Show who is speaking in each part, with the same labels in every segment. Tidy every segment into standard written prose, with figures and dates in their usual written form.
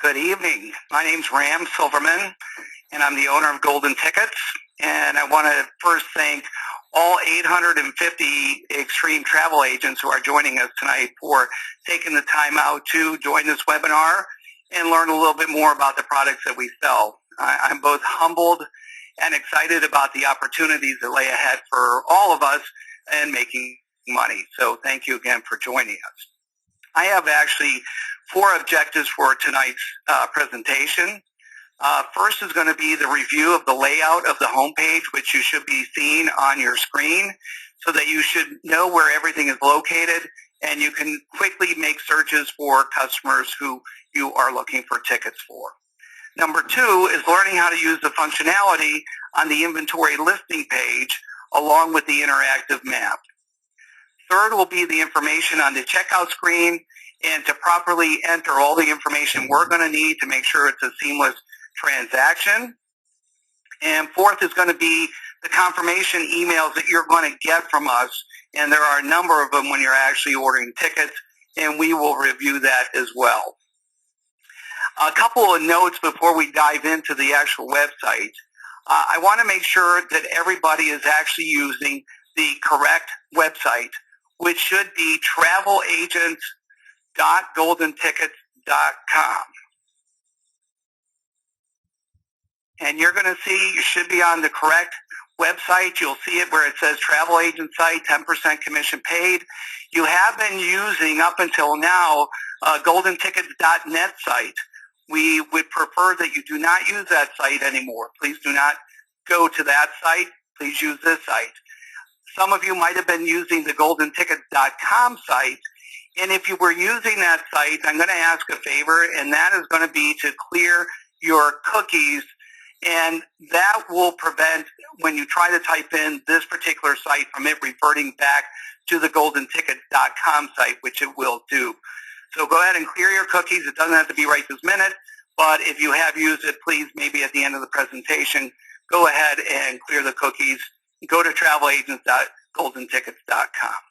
Speaker 1: Good evening. My name's Ram Silverman, and I'm the owner of Golden Tickets. And I want to first thank all 850 Extreme travel agents who are joining us tonight for taking the time out to join this webinar and learn a little bit more about the products that we sell. I'm both humbled and excited about the opportunities that lay ahead for all of us in making money. So thank you again for joining us. I have actually 4 objectives for tonight's presentation. First is going to be the review of the layout of the homepage, which you should be seeing on your screen, so that you should know where everything is located and you can quickly make searches for customers who you are looking for tickets for. Number 2 is learning how to use the functionality on the inventory listing page along with the interactive map. Third will be the information on the checkout screen and to properly enter all the information we're going to need to make sure it's a seamless transaction. And fourth is going to be the confirmation emails that you're going to get from us. And there are a number of them when you're actually ordering tickets, and we will review that as well. A couple of notes before we dive into the actual website. I want to make sure that everybody is actually using the correct website, which should be travelagents.goldentickets.com. And you're going to see, you should be on the correct website. You'll see it where it says travel agent site, 10% commission paid. You have been using, up until now, goldentickets.net site. We would prefer that you do not use that site anymore. Please do not go to that site. Please use this site. Some of you might have been using the goldentickets.com site, and if you were using that site, I'm going to ask a favor, and that is going to be to clear your cookies, and that will prevent, when you try to type in this particular site, from it reverting back to the goldentickets.com site, which it will do. So go ahead and clear your cookies. It doesn't have to be right this minute, but if you have used it, please, maybe at the end of the presentation, go ahead and clear the cookies. Go to travelagents.goldentickets.com.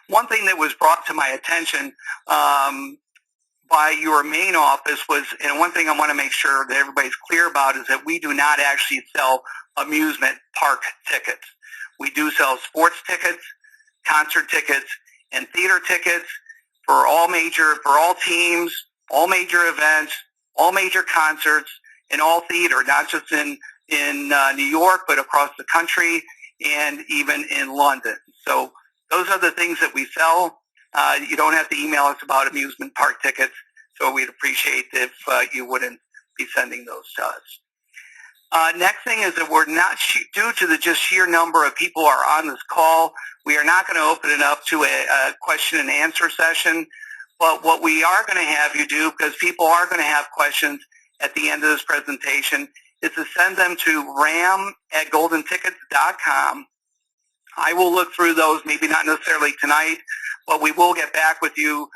Speaker 1: One thing that was brought to my attention by your main office was, and one thing I want to make sure that everybody's clear about, is that we do not actually sell amusement park tickets. We do sell sports tickets, concert tickets, and theater tickets for all teams, all major events, all major concerts, and all theater, not just in New York, but across the country and even in London. So those are the things that we sell. You don't have to email us about amusement park tickets, so we'd appreciate if you wouldn't be sending those to us. Next thing is that we're not, due to the just sheer number of people who are on this call, we are not going to open it up to a question and answer session. But what we are going to have you do, because people are going to have questions at the end of this presentation, is to send them to ram@goldentickets.com. I will look through those, maybe not necessarily tonight, but we will get back with you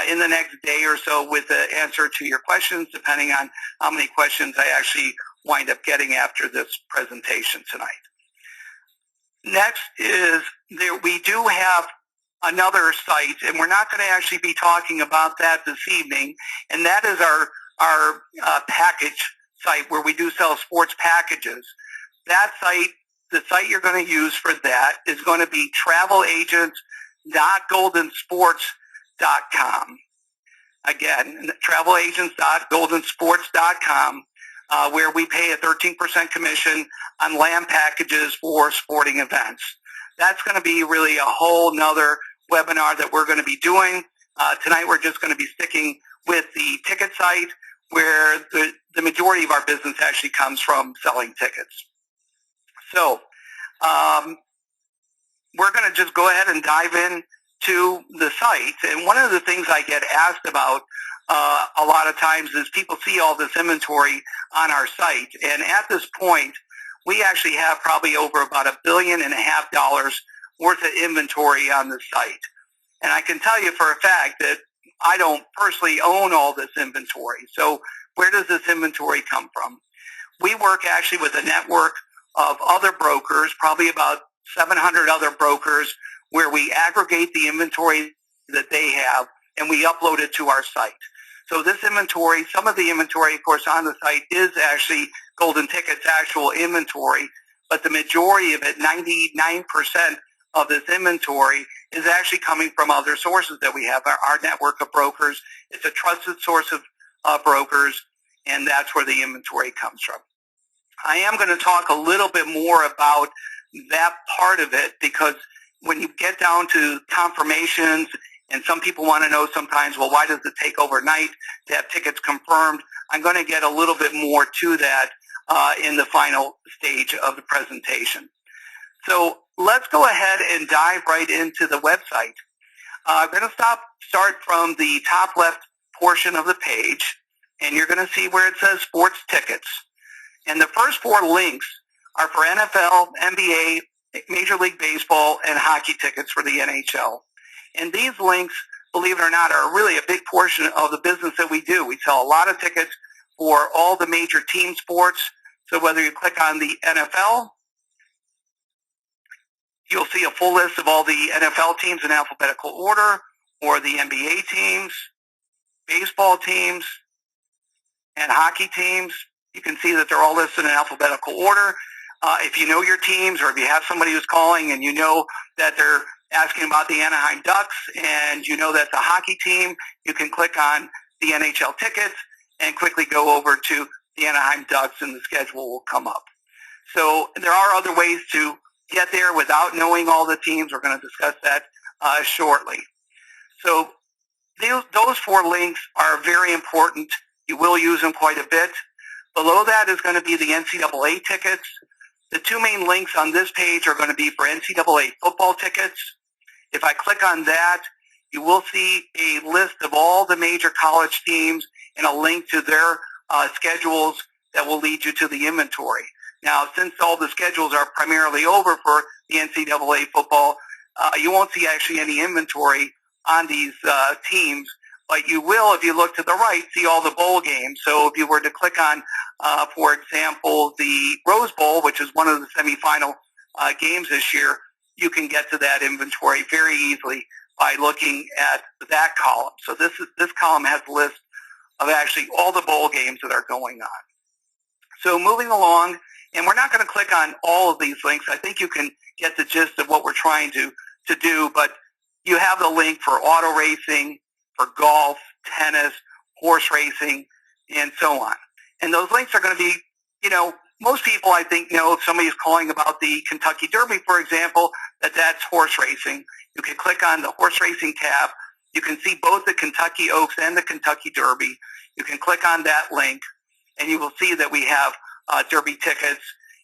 Speaker 1: in the next day or so with the answer to your questions, depending on how many questions I actually wind up getting after this presentation tonight. Next is we do have another site, and we're not going to actually be talking about that this evening, and that is our package site where we do sell sports packages. That site, the site you're going to use for that is going to be travelagents.goldensports.com. Again, travelagents.goldensports.com, where we pay a 13% commission on land packages for sporting events. That's going to be really a whole nother webinar that we're going to be doing. Tonight we're just going to be sticking with the ticket site, where the majority of our business actually comes from selling tickets. So we're going to just go ahead and dive in to the site. And one of the things I get asked about a lot of times is people see all this inventory on our site. And at this point, we actually have probably over about $1.5 billion worth of inventory on the site. And I can tell you for a fact that I don't personally own all this inventory. So where does this inventory come from? We work actually with a network of other brokers, probably about 700 other brokers, where we aggregate the inventory that they have and we upload it to our site. So this inventory, some of the inventory, of course, on the site is actually Golden Ticket's actual inventory, but the majority of it, 99% of this inventory, is actually coming from other sources that we have, our network of brokers. It's a trusted source of brokers, and that's where the inventory comes from. I am going to talk a little bit more about that part of it, because when you get down to confirmations, and some people want to know sometimes, well, why does it take overnight to have tickets confirmed? I'm going to get a little bit more to that in the final stage of the presentation. So let's go ahead and dive right into the website. I'm going to start from the top left portion of the page, and you're going to see where it says sports tickets. And the first 4 links are for NFL, NBA, Major League Baseball, and hockey tickets for the NHL. And these links, believe it or not, are really a big portion of the business that we do. We sell a lot of tickets for all the major team sports. So whether you click on the NFL, you'll see a full list of all the NFL teams in alphabetical order, or the NBA teams, baseball teams, and hockey teams. You can see that they're all listed in alphabetical order. If you know your teams, or if you have somebody who's calling and you know that they're asking about the Anaheim Ducks and you know that's a hockey team, you can click on the NHL tickets and quickly go over to the Anaheim Ducks, and the schedule will come up. So there are other ways to get there without knowing all the teams. We're going to discuss that shortly. So those 4 links are very important. You will use them quite a bit. Below that is going to be the NCAA tickets. The 2 main links on this page are going to be for NCAA football tickets. If I click on that, you will see a list of all the major college teams and a link to their schedules that will lead you to the inventory. Now, since all the schedules are primarily over for the NCAA football, you won't see actually any inventory on these teams, but you will, if you look to the right, see all the bowl games. So if you were to click on, for example, the Rose Bowl, which is one of the semifinal games this year, you can get to that inventory very easily by looking at that column. So this column has a list of actually all the bowl games that are going on. So moving along, and we're not going to click on all of these links. I think you can get the gist of what we're trying to do, but you have the link for auto racing, for golf, tennis, horse racing, and so on. And those links are going to be, most people, I think, know if somebody's calling about the Kentucky Derby, for example, that's horse racing. You can click on the horse racing tab. You can see both the Kentucky Oaks and the Kentucky Derby. You can click on that link, and you will see that we have Derby tickets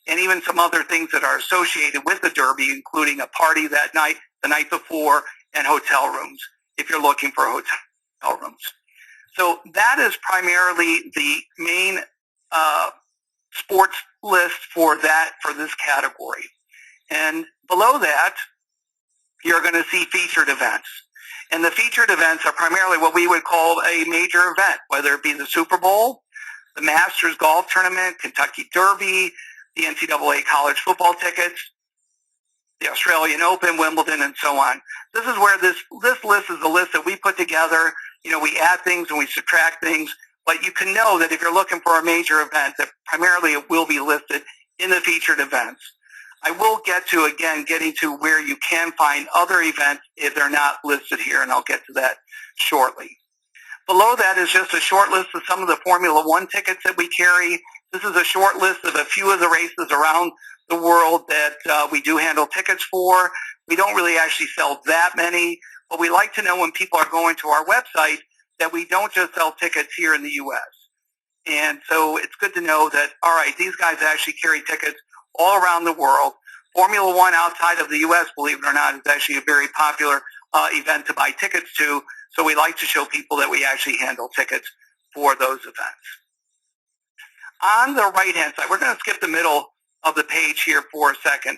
Speaker 1: and even some other things that are associated with the Derby, including a party that night, the night before, and hotel rooms, if you're looking for hotel rooms. So that is primarily the main sports list for this category. And below that, you're going to see featured events. And the featured events are primarily what we would call a major event, whether it be the Super Bowl, the Masters Golf Tournament, Kentucky Derby, the NCAA college football tickets, the Australian Open, Wimbledon, and so on. This is where this list is the list that we put together. We add things and we subtract things, but you can know that if you're looking for a major event, that primarily it will be listed in the featured events. I will get to, again, getting to where you can find other events if they're not listed here, and I'll get to that shortly. Below that is just a short list of some of the Formula One tickets that we carry. This is a short list of a few of the races around the world that we do handle tickets for. We don't really actually sell that many, but we like to know when people are going to our website that we don't just sell tickets here in the U.S. And so it's good to know that, all right, these guys actually carry tickets all around the world. Formula One outside of the U.S., believe it or not, is actually a very popular event to buy tickets to. So we like to show people that we actually handle tickets for those events. On the right-hand side, we're going to skip the middle of the page here for a second,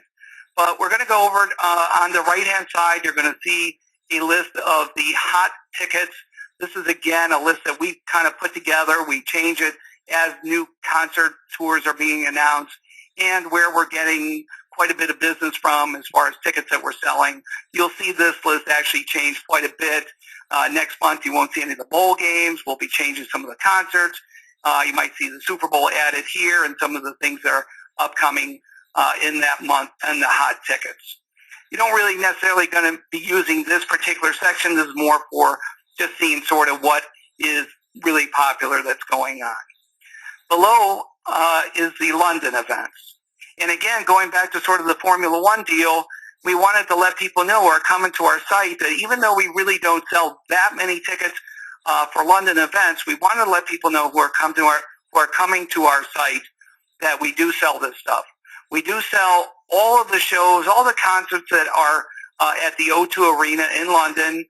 Speaker 1: but we're going to go over on the right-hand side. You're going to see a list of the hot tickets. This is, again, a list that we kind of put together. We change it as new concert tours are being announced and where we're getting quite a bit of business from as far as tickets that we're selling. You'll see this list actually change quite a bit Next month, you won't see any of the bowl games. We'll be changing some of the concerts. You might see the Super Bowl added here and some of the things that are upcoming in that month and the hot tickets. You don't really necessarily going to be using this particular section. This is more for just seeing sort of what is really popular that's going on. Below is the London events. And again, going back to sort of the Formula One deal, we wanted to let people know who are coming to our site that even though we really don't sell that many tickets for London events, we wanted to let people know who are coming to our site that we do sell this stuff. We do sell all of the shows, all the concerts that are at the O2 Arena in London.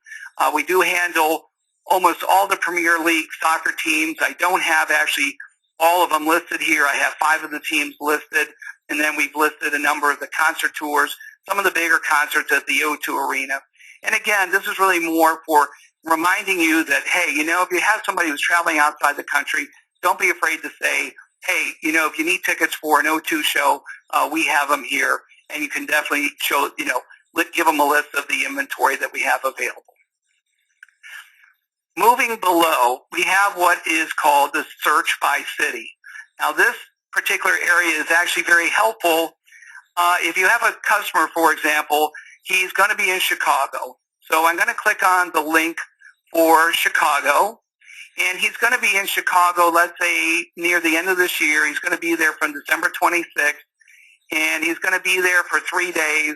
Speaker 1: We do handle almost all the Premier League soccer teams. I don't have actually all of them listed here. I have 5 of the teams listed, and then we've listed a number of the concert tours, some of the bigger concerts at the O2 Arena. And again, this is really more for reminding you that, hey, you know, if you have somebody who's traveling outside the country, don't be afraid to say, hey, you know, if you need tickets for an O2 show, we have them here, and you can definitely show, you know, give them a list of the inventory that we have available. Moving below, we have what is called the search by city. Now, this particular area is actually very helpful. If you have a customer, for example, he's going to be in Chicago. So I'm going to click on the link for Chicago. And he's going to be in Chicago, let's say, near the end of this year. He's going to be there from December 26th. And he's going to be there for 3 days.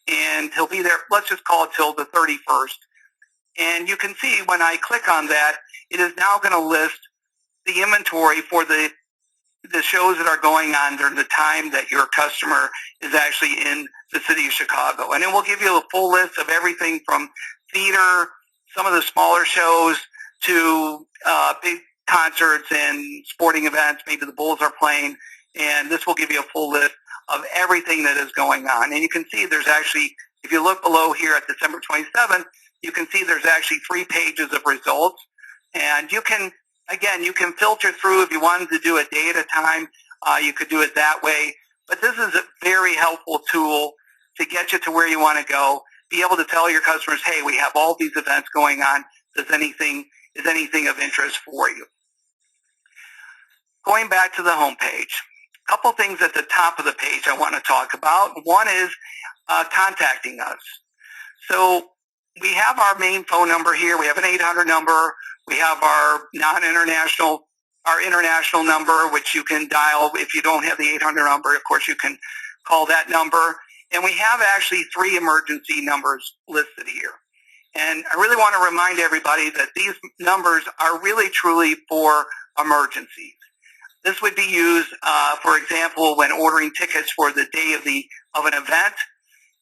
Speaker 1: And he'll be there, let's just call it till the 31st. And you can see when I click on that, it is now going to list the inventory for the shows that are going on during the time that your customer is actually in the city of Chicago. And it will give you a full list of everything from theater, some of the smaller shows, to big concerts and sporting events. Maybe the Bulls are playing. And this will give you a full list of everything that is going on. And you can see there's actually, if you look below here at December 27th, you can see there's actually 3 pages of results. And you can, again, you can filter through if you wanted to do a day at a time. You could do it that way. But this is a very helpful tool to get you to where you want to go. Be able to tell your customers, hey, we have all these events going on. Is anything of interest for you? Going back to the home page, a couple things at the top of the page I want to talk about. One is contacting us. So we have our main phone number here. We have an 800 number. We have our international number, which you can dial if you don't have the 800 number. Of course, you can call that number. And we have actually 3 emergency numbers listed here. And I really want to remind everybody that these numbers are really, truly for emergencies. This would be used, for example, when ordering tickets for the day of an event.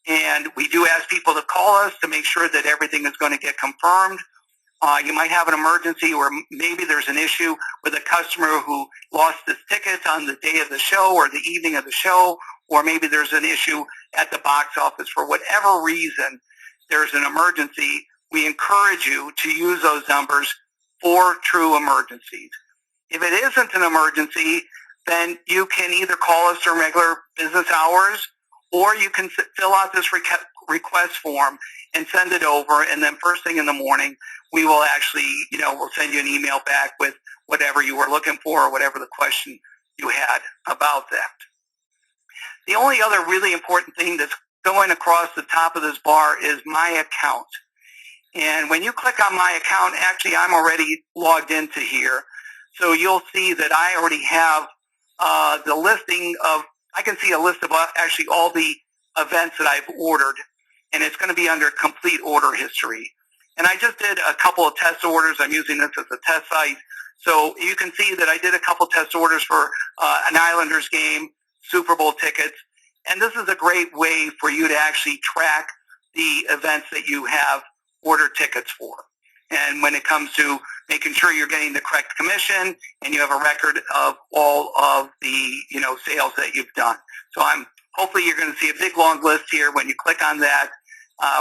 Speaker 1: And we do ask people to call us to make sure that everything is going to get confirmed. You might have an emergency, or maybe there's an issue with a customer who lost his tickets on the day of the show or the evening of the show, or maybe there's an issue at the box office. For whatever reason, there's an emergency. We encourage you to use those numbers for true emergencies. If it isn't an emergency, then you can either call us during regular business hours, or you can fill out this request form and send it over, and then first thing in the morning, we will actually, we'll send you an email back with whatever you were looking for or whatever the question you had about that. The only other really important thing that's going across the top of this bar is My Account. And when you click on My Account, actually I'm already logged into here. So you'll see that I already have the listing of, I can see a list of actually all the events that I've ordered, and it's going to be under complete order history. And I just did a couple of test orders. I'm using this as a test site. So you can see that I did a couple test orders for an Islanders game, Super Bowl tickets. And this is a great way for you to actually track the events that you have ordered tickets for. And when it comes to making sure you're getting the correct commission and you have a record of all of the, sales that you've done. So hopefully you're going to see a big long list here. When you click on that,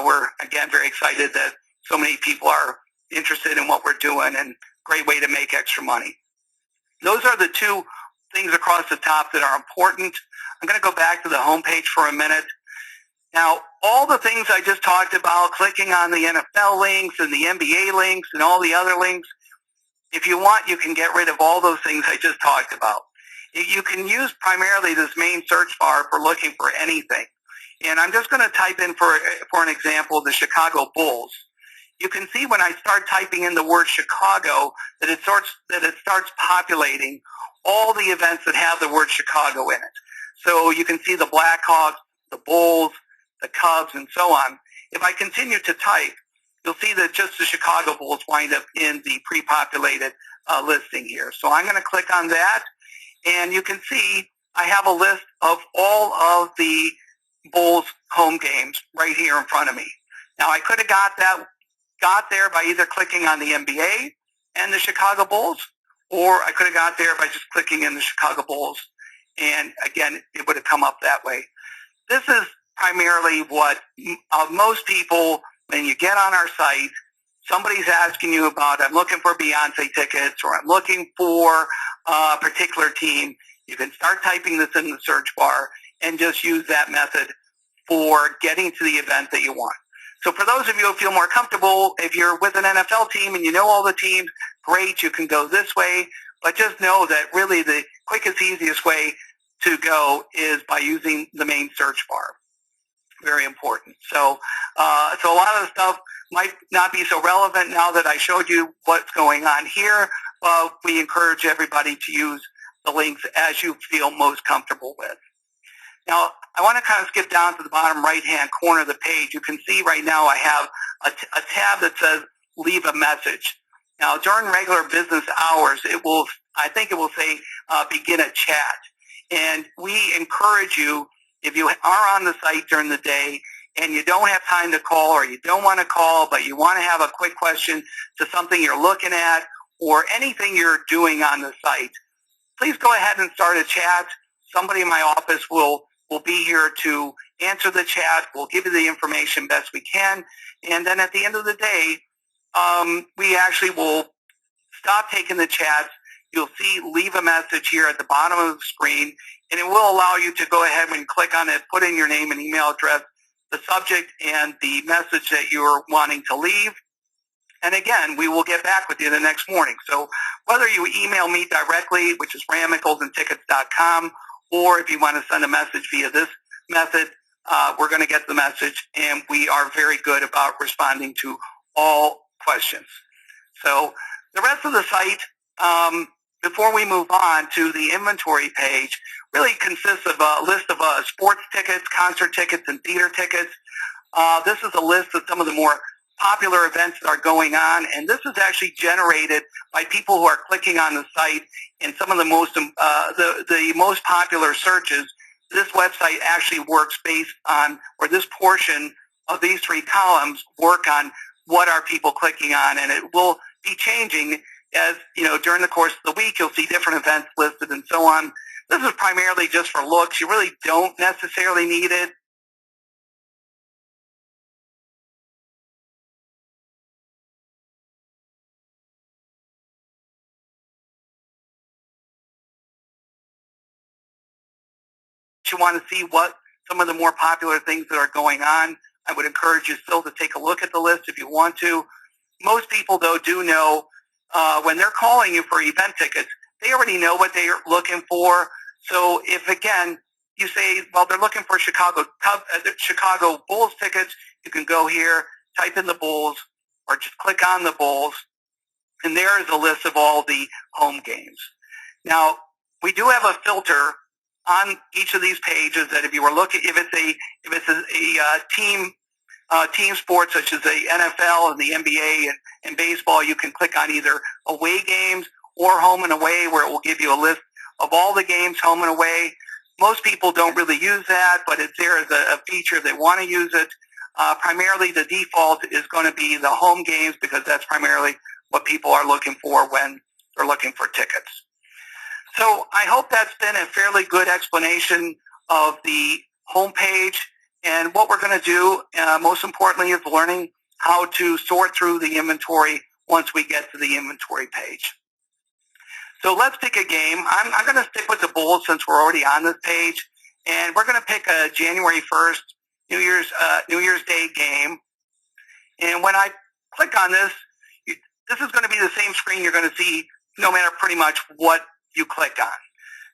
Speaker 1: we're, again, very excited that so many people are interested in what we're doing, and great way to make extra money. Those are the 2 things across the top that are important. I'm going to go back to the home page for a minute. Now, all the things I just talked about, clicking on the NFL links and the NBA links and all the other links, if you want, you can get rid of all those things I just talked about. You can use primarily this main search bar for looking for anything. And I'm just going to type in, for an example, the Chicago Bulls. You can see when I start typing in the word Chicago that it starts populating all the events that have the word Chicago in it. So you can see the Blackhawks, the Bulls, the Cubs, and so on. If I continue to type, you'll see that just the Chicago Bulls wind up in the pre-populated listing here. So I'm going to click on that, and you can see I have a list of all of the Bulls home games right here in front of me. Now, I could have got there by either clicking on the NBA and the Chicago Bulls, or I could have got there by just clicking in the Chicago Bulls, and again, it would have come up that way. This is primarily what most people, when you get on our site, somebody's asking you about, I'm looking for Beyonce tickets, or I'm looking for a particular team. You can start typing this in the search bar and just use that method for getting to the event that you want. So for those of you who feel more comfortable, if you're with an NFL team and you know all the teams, great, you can go this way. But just know that really the quickest, easiest way to go is by using the main search bar. Very important. So a lot of the stuff might not be so relevant now that I showed you what's going on here, but we encourage everybody to use the links as you feel most comfortable with. Now, I want to kind of skip down to the bottom right-hand corner of the page. You can see right now I have a tab that says Leave a Message. Now, during regular business hours, I think it will say Begin a Chat. And we encourage you, if you are on the site during the day and you don't have time to call, or you don't want to call, but you want to have a quick question to something you're looking at or anything you're doing on the site, please go ahead and start a chat. Somebody in my office will be here to answer the chat. We'll give you the information best we can. And then at the end of the day, we actually will stop taking the chats. You'll see Leave a Message here at the bottom of the screen, and it will allow you to go ahead and click on it, put in your name and email address, the subject, and the message that you're wanting to leave. And again, we will get back with you the next morning. So whether you email me directly, which is ram@goldentickets.com, or if you want to send a message via this method, we're going to get the message, and we are very good about responding to all questions. So the rest of the site, before we move on to the inventory page, really consists of a list of sports tickets, concert tickets, and theater tickets. This is a list of some of the more popular events that are going on, and this is actually generated by people who are clicking on the site, and some of the most popular searches. This website actually works based on, or this portion of these three columns work on what are people clicking on, and it will be changing as, during the course of the week. You'll see different events listed and so on. This is primarily just for looks. You really don't necessarily need it. You want to see what some of the more popular things that are going on, I would encourage you still to take a look at the list if you want to. Most people, though, do know when they're calling you for event tickets, they already know what they're looking for. So if, again, you say, well, they're looking for Chicago Bulls tickets, you can go here, type in the Bulls, or just click on the Bulls, and there is a list of all the home games. Now, we do have a filter on each of these pages that if you were looking, if it's a team sport such as the NFL and the NBA and baseball, you can click on either away games or home and away, where it will give you a list of all the games, home and away. Most people don't really use that, but it's there as a feature if they want to use it. Primarily, the default is going to be the home games, because that's primarily what people are looking for when they're looking for tickets. So I hope that's been a fairly good explanation of the homepage. And what we're going to do, most importantly, is learning how to sort through the inventory once we get to the inventory page. So let's pick a game. I'm going to stick with the Bulls since we're already on this page. And we're going to pick a January 1st, New Year's Day game. And when I click on this, this is going to be the same screen you're going to see no matter pretty much what you click on.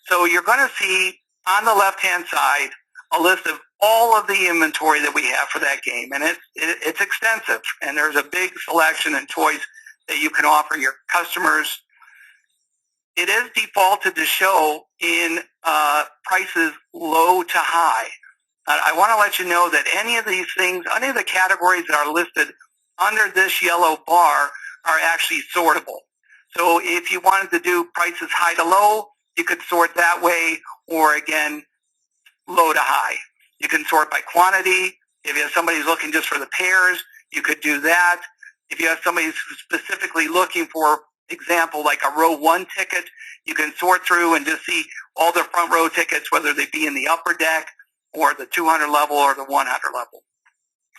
Speaker 1: So you're going to see on the left-hand side a list of all of the inventory that we have for that game. And it's extensive, and there's a big selection and choice that you can offer your customers. It is defaulted to show in prices low to high. I want to let you know that any of these things, any of the categories that are listed under this yellow bar are actually sortable. So if you wanted to do prices high to low, you could sort that way, or again, low to high. You can sort by quantity. If you have somebody who's looking just for the pairs, you could do that. If you have somebody who's specifically looking for example, like a row 1 ticket, you can sort through and just see all the front row tickets, whether they be in the upper deck or the 200 level or the 100 level.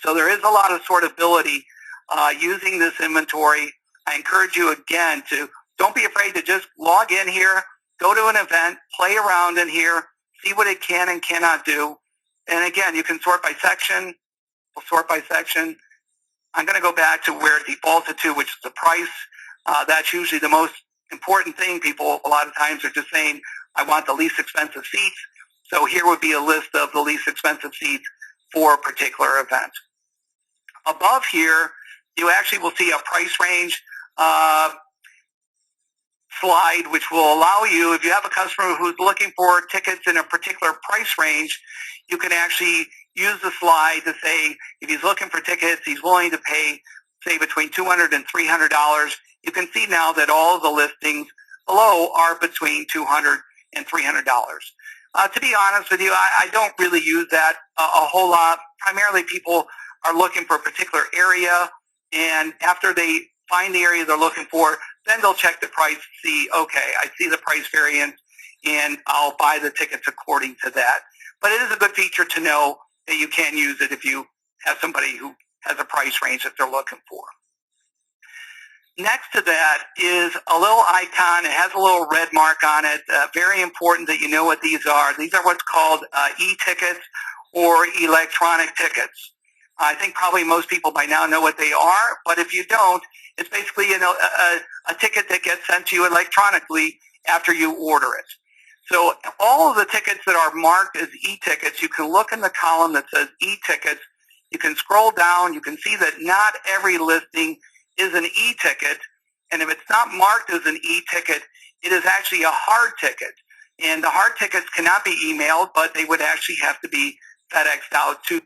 Speaker 1: So there is a lot of sortability using this inventory. I encourage you again to don't be afraid to just log in here, go to an event, play around in here, see what it can and cannot do. And again, you can sort by section. We'll sort by section. I'm going to go back to where it defaulted to, which is the price. That's usually the most important thing. People a lot of times are just saying, I want the least expensive seats. So here would be a list of the least expensive seats for a particular event. Above here, you actually will see a price range slide, which will allow you, if you have a customer who's looking for tickets in a particular price range, you can actually use the slide to say, if he's looking for tickets, he's willing to pay, say, between $200 and $300. You can see now that all of the listings below are between $200 and $300. To be honest with you, I don't really use that a whole lot. Primarily, people are looking for a particular area, and after they find the area they're looking for, then they'll check the price and see, okay, I see the price variance, and I'll buy the tickets according to that. But it is a good feature to know that you can use it if you have somebody who has a price range that they're looking for. Next to that is a little icon. It has a little red mark on it. Very important that you know what these are. These are what's called e-tickets or electronic tickets. I think probably most people by now know what they are, but if you don't, it's basically a ticket that gets sent to you electronically after you order it. So all of the tickets that are marked as e-tickets, you can look in the column that says e-tickets. You can scroll down. You can see that not every listing is an e-ticket, and if it's not marked as an e-ticket, it is actually a hard ticket. And the hard tickets cannot be emailed, but they would actually have to be FedExed out to.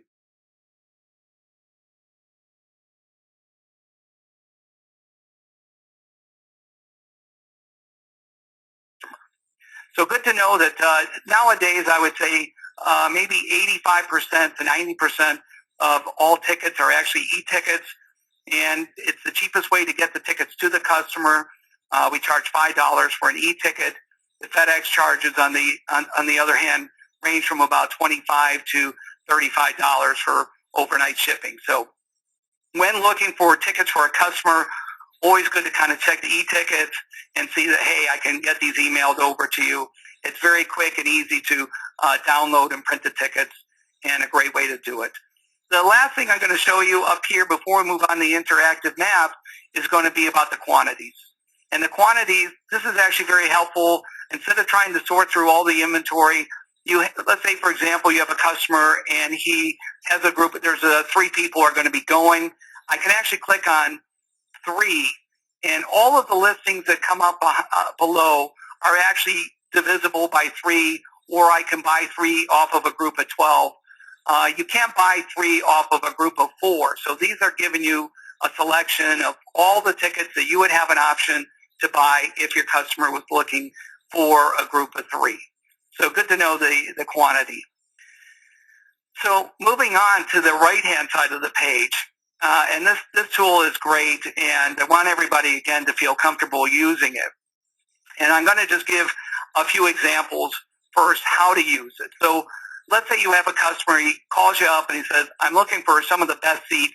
Speaker 1: So good to know that nowadays I would say maybe 85% to 90% of all tickets are actually e-tickets, and it's the cheapest way to get the tickets to the customer. We charge $5 for an e-ticket. The FedEx charges, on the other hand, range from about $25 to $35 for overnight shipping. So when looking for tickets for a customer, always good to kind of check the e-tickets and see that, hey, I can get these emailed over to you. It's very quick and easy to download and print the tickets, and a great way to do it. The last thing I'm going to show you up here before we move on to the interactive map is going to be about the quantities. And the quantities, this is actually very helpful. Instead of trying to sort through all the inventory, let's say, for example, you have a customer and he has a group, there's 3 people are going to be going. I can actually click on 3, and all of the listings that come up below are actually divisible by 3, or I can buy 3 off of a group of 12. You can't buy 3 off of a group of 4. So these are giving you a selection of all the tickets that you would have an option to buy if your customer was looking for a group of 3. So good to know the quantity. So moving on to the right-hand side of the page, and this tool is great, and I want everybody, again, to feel comfortable using it. And I'm going to just give a few examples first how to use it. So let's say you have a customer, he calls you up and he says, I'm looking for some of the best seats.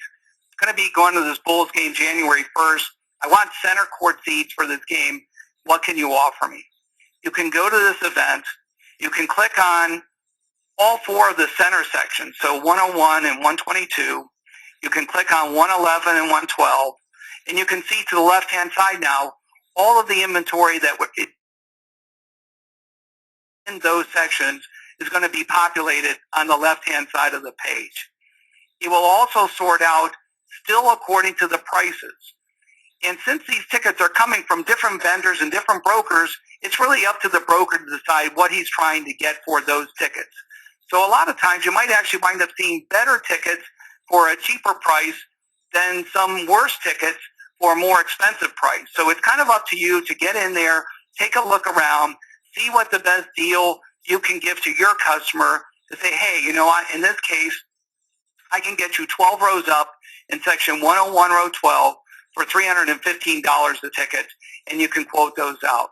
Speaker 1: I'm going to be going to this Bulls game January 1st. I want center court seats for this game. What can you offer me? You can go to this event. You can click on all four of the center sections, so 101 and 122. You can click on 111 and 112, and you can see to the left-hand side now all of the inventory that in those sections is going to be populated on the left-hand side of the page. It will also sort out still according to the prices. And since these tickets are coming from different vendors and different brokers, it's really up to the broker to decide what he's trying to get for those tickets. So a lot of times you might actually wind up seeing better tickets for a cheaper price than some worse tickets for a more expensive price. So it's kind of up to you to get in there, take a look around, see what the best deal you can give to your customer to say, hey, you know what, in this case, I can get you 12 rows up in section 101, row 12 for $315 a ticket, and you can quote those out.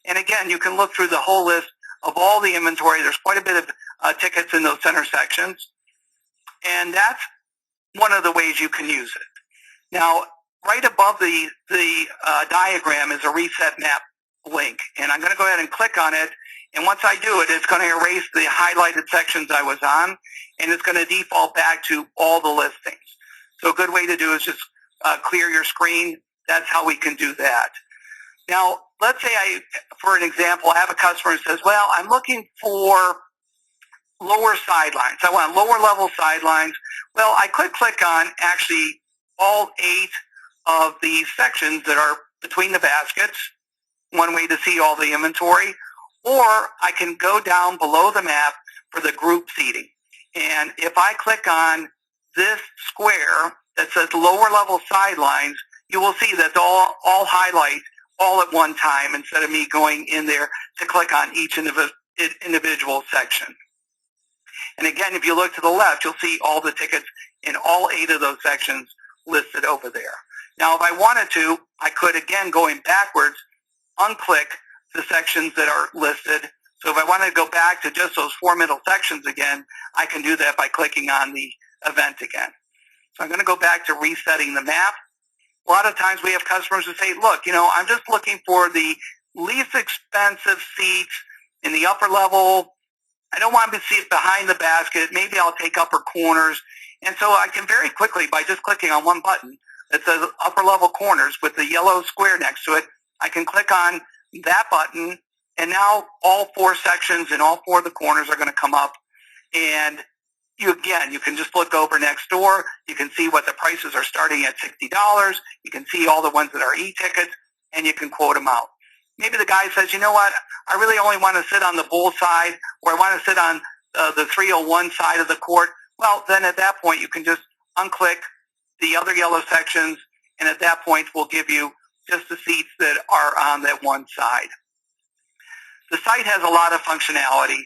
Speaker 1: And again, you can look through the whole list of all the inventory. There's quite a bit of tickets in those center sections, and that's one of the ways you can use it. Now, right above the diagram is a reset map link, and I'm going to go ahead and click on it, and once I do it, it's going to erase the highlighted sections I was on, and it's going to default back to all the listings. So a good way to do is just clear your screen. That's how we can do that. Now, let's say for an example, I have a customer who says, well, I'm looking for lower sidelines. I want lower level sidelines. Well, I could click on actually all 8 of the sections that are between the baskets, one way to see all the inventory, or I can go down below the map for the group seating. And if I click on this square that says lower level sidelines, you will see that all highlight all at one time instead of me going in there to click on each individual section. And again, if you look to the left, you'll see all the tickets in all 8 of those sections listed over there. Now, if I wanted to, I could, again, going backwards, unclick the sections that are listed. So if I wanted to go back to just those 4 middle sections again, I can do that by clicking on the event again. So I'm going to go back to resetting the map. A lot of times we have customers who say, look, you know, I'm just looking for the least expensive seats in the upper level. I don't want to sit behind the basket. Maybe I'll take upper corners. And so I can very quickly, by just clicking on one button that says upper level corners with the yellow square next to it, I can click on that button, and now all 4 sections and all 4 of the corners are going to come up. And you can just look over next door. You can see what the prices are starting at $60. You can see all the ones that are e-tickets, and you can quote them out. Maybe the guy says, you know what, I really only want to sit on the bull side, or I want to sit on the 301 side of the court. Well, then at that point, you can just unclick the other yellow sections, and at that point, we'll give you just the seats that are on that one side. The site has a lot of functionality.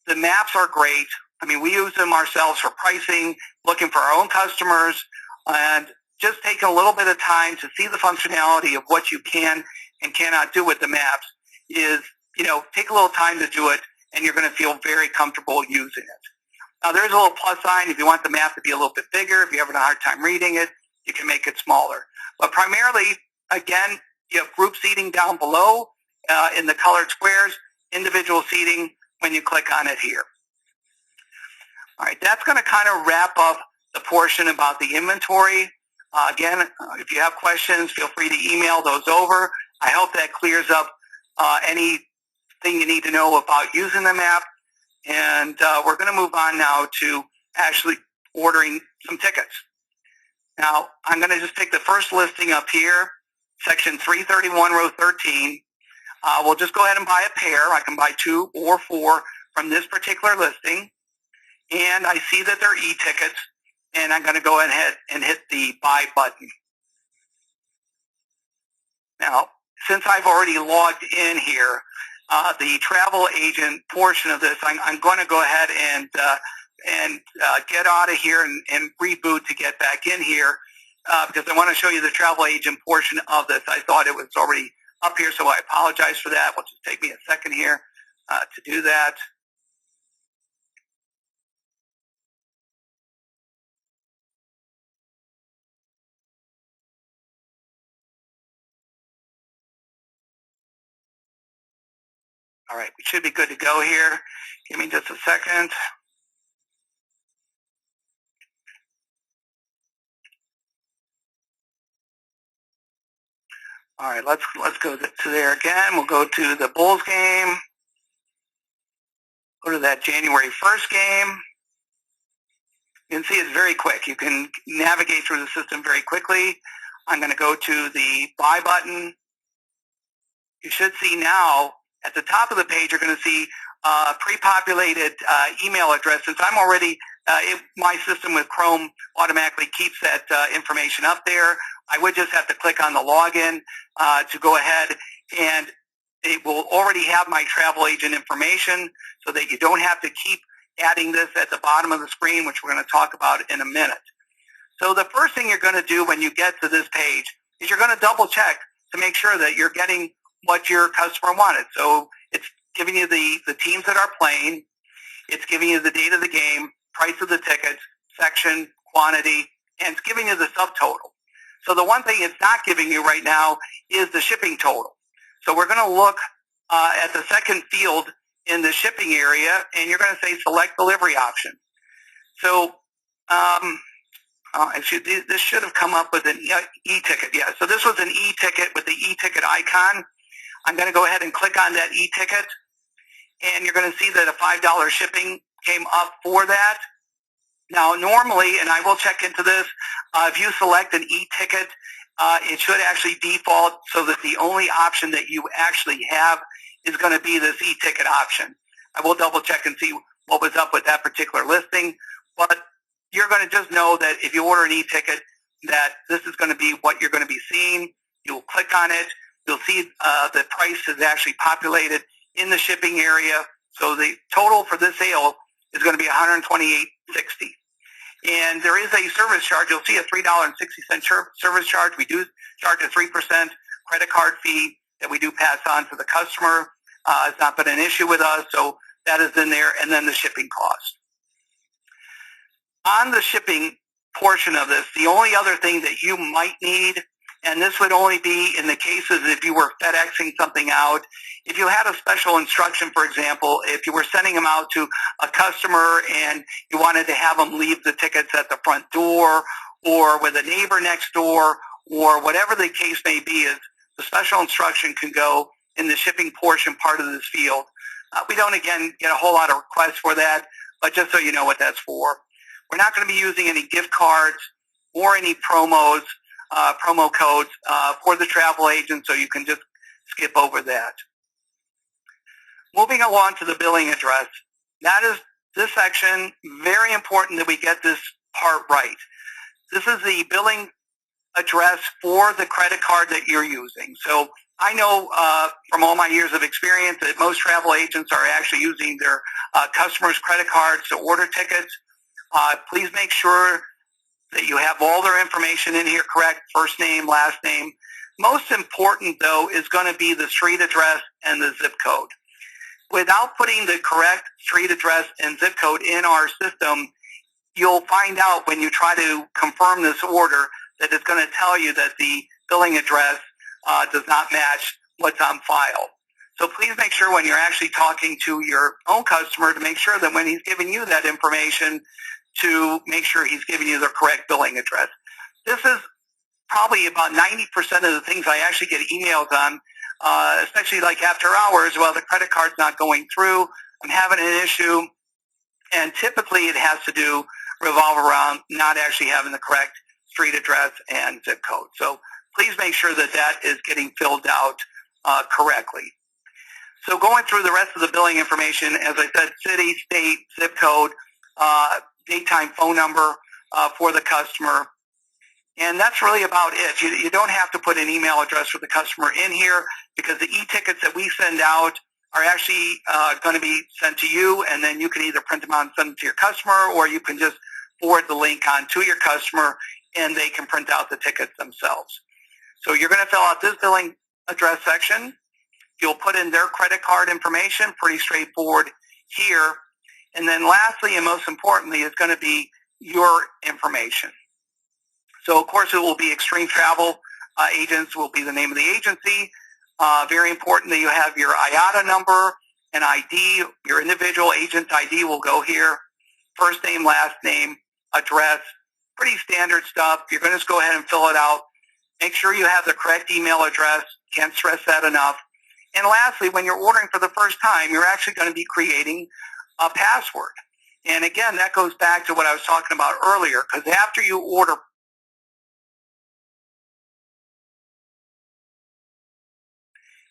Speaker 1: The maps are great. I mean, we use them ourselves for pricing, looking for our own customers, and just taking a little bit of time to see the functionality of what you can and cannot do with the maps is, you know, take a little time to do it, and you're going to feel very comfortable using it. Now, there's a little plus sign. If you want the map to be a little bit bigger, if you're having a hard time reading it, you can make it smaller. But primarily, again, you have group seating down below in the colored squares, individual seating when you click on it here. All right, that's going to kind of wrap up the portion about the inventory. Again, if you have questions, feel free to email those over. I hope that clears up anything you need to know about using the map. And we're going to move on now to actually ordering some tickets. Now, I'm going to just take the first listing up here, section 331, row 13. We'll just go ahead and buy a pair. I can buy 2 or 4 from this particular listing. And I see that they're e-tickets, and I'm going to go ahead and hit the buy button. Now, since I've already logged in here, the travel agent portion of this, I'm going to go ahead and get out of here and reboot to get back in here because I want to show you the travel agent portion of this. I thought it was already up here, so I apologize for that. It'll just take me a second here to do that. All right, we should be good to go here. Give me just a second. All right, let's go to there again. We'll go to the Bulls game. Go to that January 1st game. You can see it's very quick. You can navigate through the system very quickly. I'm going to go to the buy button. You should see now at the top of the page, you're going to see pre-populated email address. Since I'm already, my system with Chrome automatically keeps that information up there. I would just have to click on the login to go ahead, and it will already have my travel agent information so that you don't have to keep adding this at the bottom of the screen, which we're going to talk about in a minute. So the first thing you're going to do when you get to this page is you're going to double check to make sure that you're getting what your customer wanted. So it's giving you the teams that are playing, it's giving you the date of the game, price of the tickets, section, quantity, and it's giving you the subtotal. So the one thing it's not giving you right now is the shipping total. So we're going to look at the second field in the shipping area, and you're going to say select delivery option. So this should have come up with an e-ticket. Yeah, so this was an e-ticket with the e-ticket icon. I'm going to go ahead and click on that e-ticket, and you're going to see that a $5 shipping came up for that. Now, normally, and I will check into this, if you select an e-ticket, it should actually default so that the only option that you actually have is going to be this e-ticket option. I will double check and see what was up with that particular listing, but you're going to just know that if you order an e-ticket, that this is going to be what you're going to be seeing. You'll click on it. You'll see the price is actually populated in the shipping area. So the total for this sale is going to be $128.60. And there is a service charge. You'll see a $3.60 service charge. We do charge a 3% credit card fee that we do pass on to the customer. It's not been an issue with us, so that is in there, and then the shipping cost. On the shipping portion of this, the only other thing that you might need, and this would only be in the cases if you were FedExing something out, if you had a special instruction, for example, if you were sending them out to a customer and you wanted to have them leave the tickets at the front door or with a neighbor next door or whatever the case may be, is the special instruction can go in the shipping portion part of this field. We don't, again, get a whole lot of requests for that, but just so you know what that's for. We're not going to be using any gift cards or any promo codes for the travel agent, so you can just skip over that. Moving along to the billing address. That is this section, very important that we get this part right. This is the billing address for the credit card that you're using. So I know from all my years of experience that most travel agents are actually using their customers' credit cards to order tickets. Please make sure that you have all their information in here correct, first name, last name. Most important, though, is going to be the street address and the zip code. Without putting the correct street address and zip code in our system, you'll find out when you try to confirm this order that it's going to tell you that the billing address does not match what's on file. So please make sure when you're actually talking to your own customer to make sure that when he's giving you that information, to make sure he's giving you the correct billing address. This is probably about 90% of the things I actually get emails on, especially like after hours. Well, the credit card's not going through. I'm having an issue. And typically it has to revolve around not actually having the correct street address and zip code. So please make sure that that is getting filled out correctly. So going through the rest of the billing information, as I said, city, state, zip code, daytime phone number for the customer. And that's really about it. You don't have to put an email address for the customer in here because the e-tickets that we send out are actually going to be sent to you, and then you can either print them out and send them to your customer, or you can just forward the link on to your customer and they can print out the tickets themselves. So you're going to fill out this billing address section. You'll put in their credit card information, pretty straightforward here. And then lastly, and most importantly, is going to be your information. So, of course, it will be Extreme Travel Agents will be the name of the agency. Very important that you have your IATA number and ID. Your individual agent ID will go here. First name, last name, address, pretty standard stuff. You're going to just go ahead and fill it out. Make sure you have the correct email address. Can't stress that enough. And lastly, when you're ordering for the first time, you're actually going to be creating a password. And again, that goes back to what I was talking about earlier, because after you order,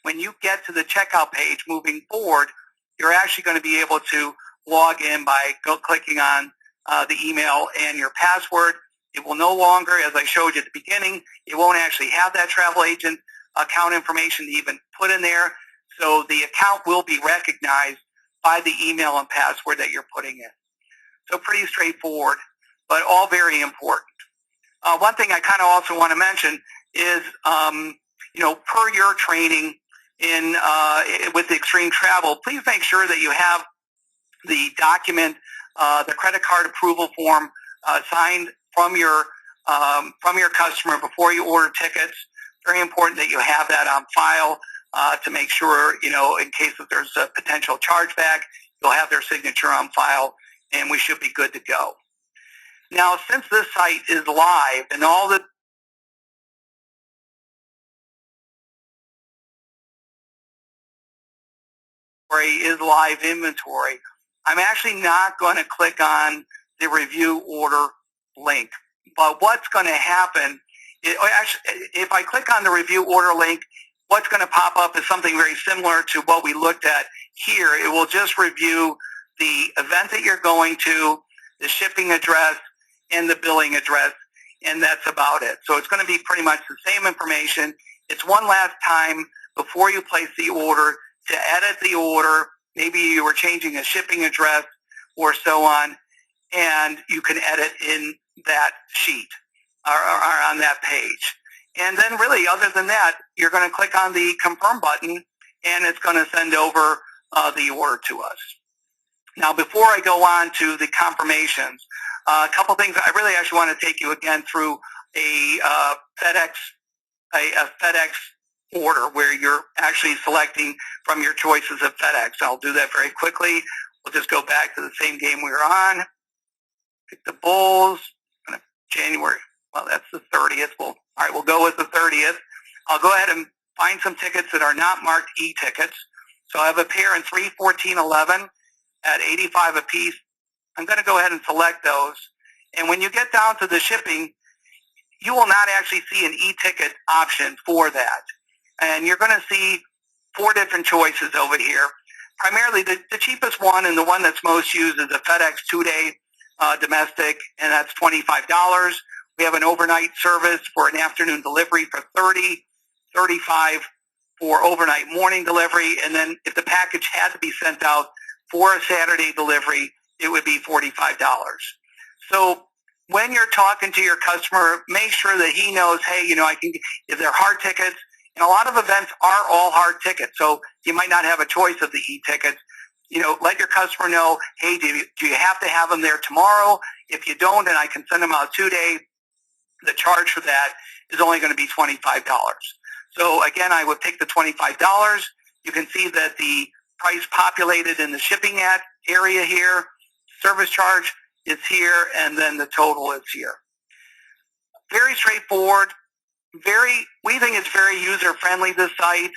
Speaker 1: when you get to the checkout page moving forward, you're actually going to be able to log in by clicking on the email and your password. It will no longer, as I showed you at the beginning, it won't actually have that travel agent account information to even put in there. So the account will be recognized by the email and password that you're putting in. So pretty straightforward, but all very important. One thing I kind of also want to mention is, per your training in with Extreme Travel, please make sure that you have the document, the credit card approval form signed from your customer before you order tickets. Very important that you have that on file to make sure, in case that there's a potential chargeback, you'll have their signature on file, and we should be good to go. Now, since this site is live and all the is live inventory, I'm actually not going to click on the review order link. But what's going to happen, if I click on the review order link, what's going to pop up is something very similar to what we looked at here. It will just review the event that you're going to, the shipping address, and the billing address, and that's about it. So it's going to be pretty much the same information. It's one last time before you place the order to edit the order. Maybe you were changing a shipping address or so on, and you can edit in that sheet or on that page. And then really, other than that, you're going to click on the confirm button, and it's going to send over the order to us. Now, before I go on to the confirmations, a couple things. I really actually want to take you again through a FedEx order where you're actually selecting from your choices of FedEx. I'll do that very quickly. We'll just go back to the same game we were on. Pick the Bulls. January. Well, that's the 30th. All right, we'll go with the 30th. I'll go ahead and find some tickets that are not marked e-tickets. So I have a pair in 314.11 at $85 a piece. I'm going to go ahead and select those. And when you get down to the shipping, you will not actually see an e-ticket option for that. And you're going to see 4 different choices over here. Primarily, the cheapest one and the one that's most used is a FedEx 2-day domestic, and that's $25. We have an overnight service for an afternoon delivery for $30, $35 for overnight morning delivery, and then if the package had to be sent out for a Saturday delivery, it would be $45. So when you're talking to your customer, make sure that he knows, hey, I can, if they're hard tickets, and a lot of events are all hard tickets, so you might not have a choice of the e-tickets. Let your customer know, hey, do you have to have them there tomorrow? If you don't, and I can send them out 2-day, the charge for that is only going to be $25. So again, I would pick the $25. You can see that the price populated in the shipping area here, service charge is here, and then the total is here. Very straightforward. We think it's very user-friendly, this site.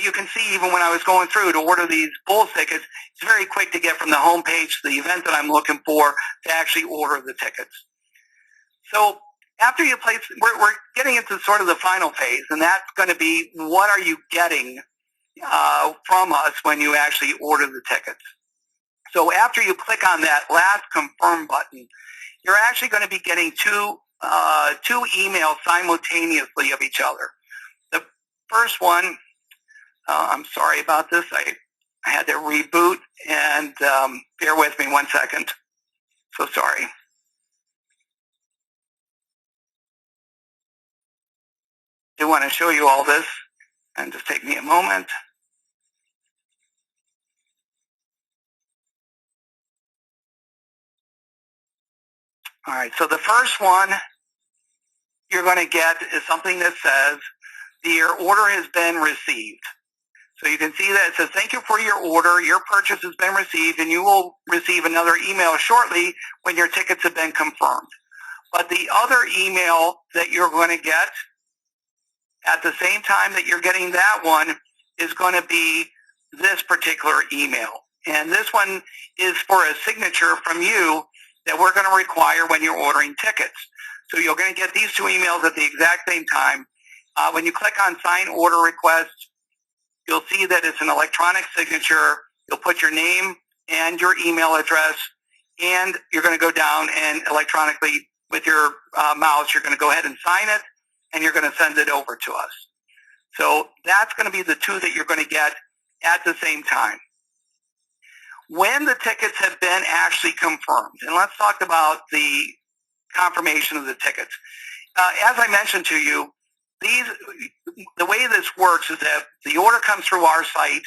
Speaker 1: You can see even when I was going through to order these Bulls tickets, it's very quick to get from the home page to the event that I'm looking for to actually order the tickets. So after you place, we're getting into sort of the final phase, and that's going to be what are you getting from us when you actually order the tickets. So after you click on that last confirm button, you're actually going to be getting two emails simultaneously of each other. The first one, I'm sorry about this. I had to reboot, and bear with me 1 second. So sorry. I do want to show you all this, and just take me a moment. All right, so the first one you're going to get is something that says, your order has been received. So you can see that it says, thank you for your order. Your purchase has been received, and you will receive another email shortly when your tickets have been confirmed. But the other email that you're going to get at the same time that you're getting that one is going to be this particular email. And this one is for a signature from you that we're going to require when you're ordering tickets. So you're going to get these two emails at the exact same time. When you click on Sign Order Request, you'll see that it's an electronic signature. You'll put your name and your email address, and you're going to go down and electronically with your mouse, you're going to go ahead and sign it, and you're going to send it over to us. So that's going to be the two that you're going to get at the same time. When the tickets have been actually confirmed, and let's talk about the confirmation of the tickets. As I mentioned to you, the way this works is that the order comes through our site.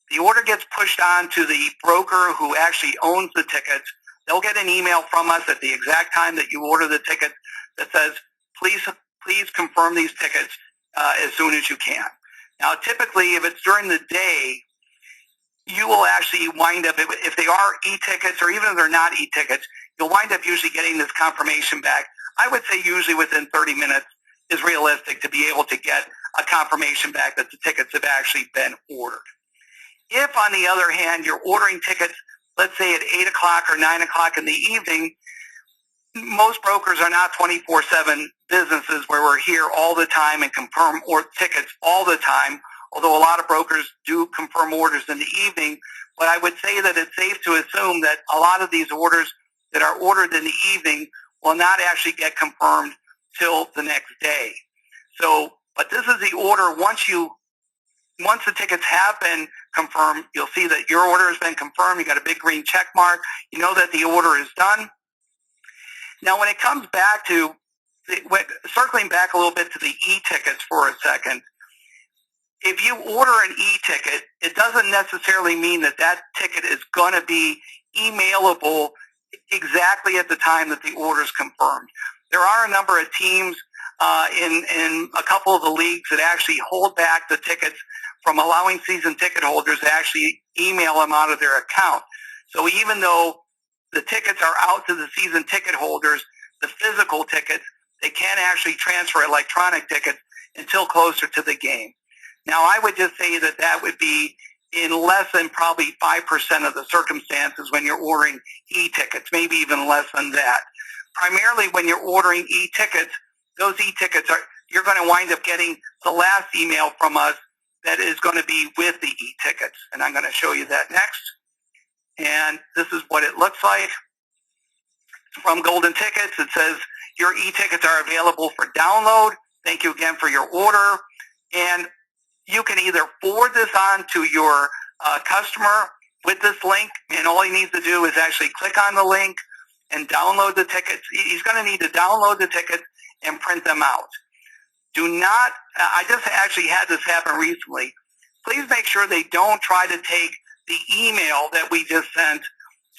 Speaker 1: The order gets pushed on to the broker who actually owns the tickets. They'll get an email from us at the exact time that you order the ticket that says, please confirm these tickets as soon as you can. Now, typically, if it's during the day, you will actually wind up, if they are e-tickets or even if they're not e-tickets, you'll wind up usually getting this confirmation back. I would say usually within 30 minutes is realistic to be able to get a confirmation back that the tickets have actually been ordered. If, on the other hand, you're ordering tickets, let's say at 8 o'clock or 9 o'clock in the evening, most brokers are not 24/7 businesses where we're here all the time and confirm tickets all the time, although a lot of brokers do confirm orders in the evening. But I would say that it's safe to assume that a lot of these orders that are ordered in the evening will not actually get confirmed till the next day. So, but this is the order. Once the tickets have been confirmed, you'll see that your order has been confirmed. You got a big green check mark. You know that the order is done. Now, when it comes back to, circling back a little bit to the e-tickets for a second, if you order an e-ticket, it doesn't necessarily mean that that ticket is going to be emailable exactly at the time that the order is confirmed. There are a number of teams in a couple of the leagues that actually hold back the tickets from allowing season ticket holders to actually email them out of their account. So even though the tickets are out to the season ticket holders, the physical tickets, they can't actually transfer electronic tickets until closer to the game. Now, I would just say that that would be in less than probably 5% of the circumstances when you're ordering e-tickets, maybe even less than that. Primarily when you're ordering e-tickets, those e-tickets you're going to wind up getting the last email from us that is going to be with the e-tickets. And I'm going to show you that next. And this is what it looks like. From Golden Tickets, it says, your e-tickets are available for download. Thank you again for your order. And you can either forward this on to your customer with this link, and all he needs to do is actually click on the link and download the tickets. He's going to need to download the tickets and print them out. Do not, I just actually had this happen recently. Please make sure they don't try to take the email that we just sent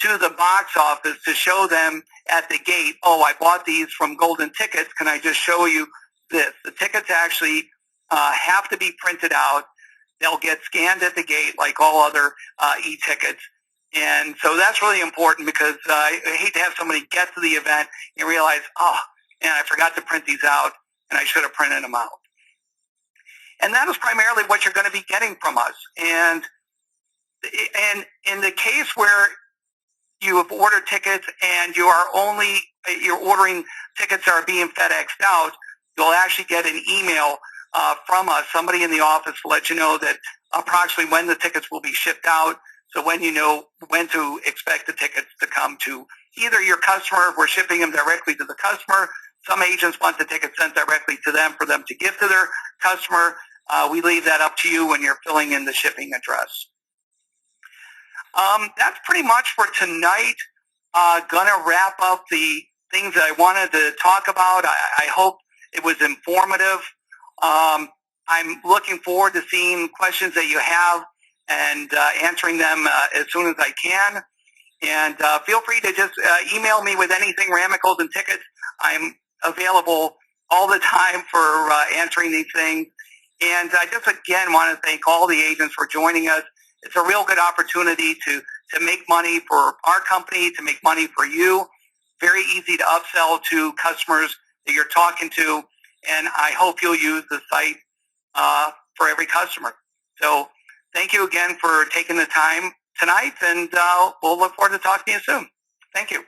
Speaker 1: to the box office to show them at the gate, oh, I bought these from Golden Tickets. Can I just show you this? The tickets actually have to be printed out. They'll get scanned at the gate like all other e-tickets. And so that's really important because I hate to have somebody get to the event and realize, oh, man, I forgot to print these out and I should have printed them out. And that is primarily what you're going to be getting from us. And in the case where you have ordered tickets and you're ordering tickets that are being FedExed out, you'll actually get an email from us, somebody in the office to let you know that approximately when the tickets will be shipped out, so when you know when to expect the tickets to come to either your customer, if we're shipping them directly to the customer. Some agents want the tickets sent directly to them for them to give to their customer. We leave that up to you when you're filling in the shipping address. That's pretty much for tonight. Gonna wrap up the things that I wanted to talk about. I hope it was informative. I'm looking forward to seeing questions that you have and answering them as soon as I can. And feel free to just email me with anything, Ram at Golden Tickets. I'm available all the time for answering these things. And I just again want to thank all the agents for joining us. It's a real good opportunity to make money for our company, to make money for you, very easy to upsell to customers that you're talking to, and I hope you'll use the site for every customer. So thank you again for taking the time tonight, and we'll look forward to talking to you soon. Thank you.